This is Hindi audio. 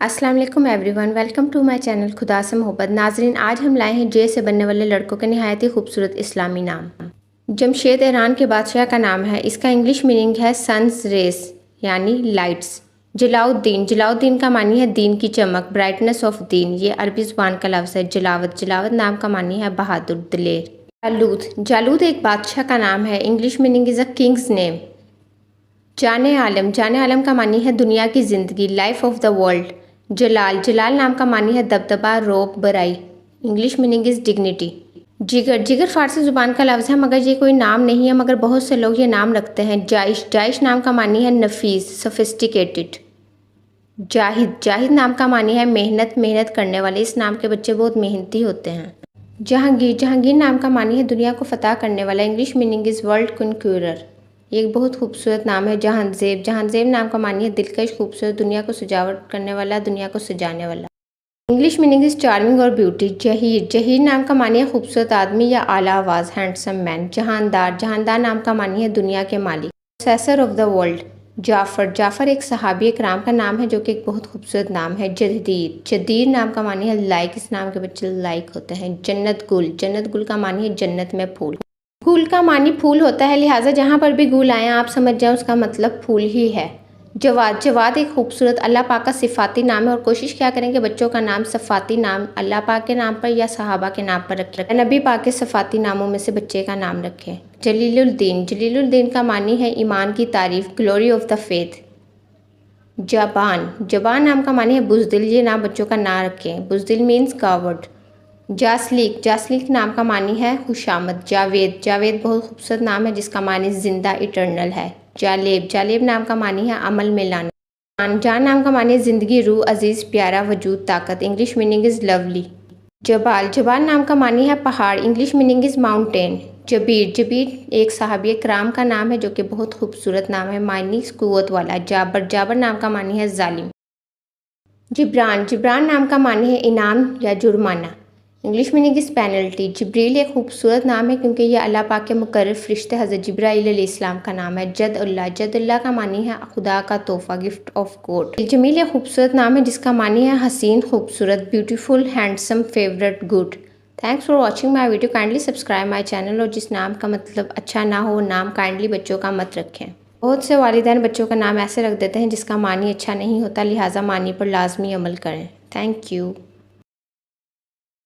अस्सलाम वालेकुम everyone, welcome to my channel खुदा से मोहब्बत। नाजरीन, आज हम लाए हैं जे से बनने वाले लड़कों के नहायत ही खूबसूरत इस्लामी नाम। जमशेद ईरान के बादशाह का नाम है। इसका इंग्लिश मीनिंग है सन्स रेस यानी लाइट्स। जलाउद्दीन, जलाउद्दीन का मानी है दीन की चमक, ब्राइटनेस ऑफ दीन। ये अरबी ज़ुबान का लफ्ज़ है। जलावत, जलावत नाम का मानी है बहादुर, दिलेर। जालूद, जालूद एक बादशाह का नाम है। English meaning is a Kings name. जाने आलम, जाने आलम का मानी है दुनिया की ज़िंदगी, लाइफ ऑफ द वर्ल्ड। जलाल, जलाल नाम का मानी है दबदबा, रोब, बड़ाई। English meaning is dignity. जिगर, जिगर फारसी ज़ुबान का लफ्ज़ है मगर ये कोई नाम नहीं है, मगर बहुत से लोग ये नाम रखते हैं। जाइश, जाइश नाम का मानी है नफीस, सोफिस्टिकेटेड। जाहिद, जाहिद नाम का मानी है मेहनत, मेहनत करने वाले। इस नाम के बच्चे बहुत मेहनती होते हैं। जहांगीर, जहांगीर नाम का मानी है दुनिया को फ़तह करने वाला। English meaning is world conqueror. ये एक बहुत खूबसूरत नाम है। जहांज़ेब, जहांज़ेब नाम का मानी है दिलकश, खूबसूरत, दुनिया को सजावट करने वाला, दुनिया को सजाने वाला। इंग्लिश मीनिंग इज़ चार्मिंग और ब्यूटी। जहीर, जहीर नाम का मानी है खूबसूरत आदमी या आला आवाज़, हैंडसम मैन। जहानदार, जहानदार नाम का मानी है दुनिया के मालिक, possessor of the world. Jafar, Jafar एक सहाबी कराम का नाम है जो कि एक बहुत खूबसूरत नाम है। जदीर, जदीर नाम का मानी है लाइक, इस नाम के बच्चे लाइक होते हैं। जन्नत गुल, जन्नत गुल का मानी है जन्नत में फूल। गुल का मानी फूल होता है, लिहाजा जहाँ पर भी गुल आए आप समझ जाएं उसका मतलब फूल ही है। जवाद, जवाद एक खूबसूरत अल्लाह पाक का सिफाती नाम है और कोशिश क्या करें कि बच्चों का नाम सिफाती नाम अल्लाह पाक के नाम पर या सहाबा के नाम पर रखें। नबी पाक के सिफाती नामों में से बच्चे का नाम रखें। जलीलुद्दीन, जलीलुद्दीन का मानी है ईमान की तारीफ, ग्लोरी ऑफ द फेथ। जबान, जबान नाम का मानी है बुज़दिल। ये नाम बच्चों का ना रखें। बुज़दिल मीन्स कावर्ड। जासलीक, जासलीक नाम का मानी है खुशामद। जावेद, जावेद बहुत खूबसूरत नाम है जिसका मानी जिंदा, इटर्नल है। जालेब, जालेब नाम का मानी है अमल में लाना। जान, जान नाम का मानी है ज़िंदगी, रूह, अजीज़, प्यारा, वजूद, ताकत। English meaning is lovely. Jabal, Jabal नाम का मानी है पहाड़। English meaning is mountain. Jabir, Jabir एक सहाबी कराम का नाम है जो कि बहुत खूबसूरत नाम है, मानी कुव्वत वाला। जाबर, जाबर नाम का मानी है जालिम। जिब्रान, जिब्रान नाम का मानी है इनाम या जुर्माना। English meaning is penalty. Jibril एक खूबसूरत नाम है क्योंकि यह अल्लाह पाक के मुकर्रब फरिश्ते हज़रत जिब्राईल अलैहिस्सलाम का नाम है। जदउल्लाह, जदउल्लाह का मानी है खुदा का तोहफ़ा, गिफ्ट ऑफ गॉड। जमील एक खूबसूरत नाम है जिसका मानी है हसीन, खूबसूरत, beautiful, handsome, favourite, good. Thanks for watching my video. Kindly subscribe my channel और जिस नाम का मतलब अच्छा ना हो नाम काइंडली बच्चों का मत रखें। बहुत से वालिदैन बच्चों का नाम ऐसे रख देते हैं जिसका मानी अच्छा नहीं होता, लिहाजा मानी पर लाजमी अमल करें। Thank you.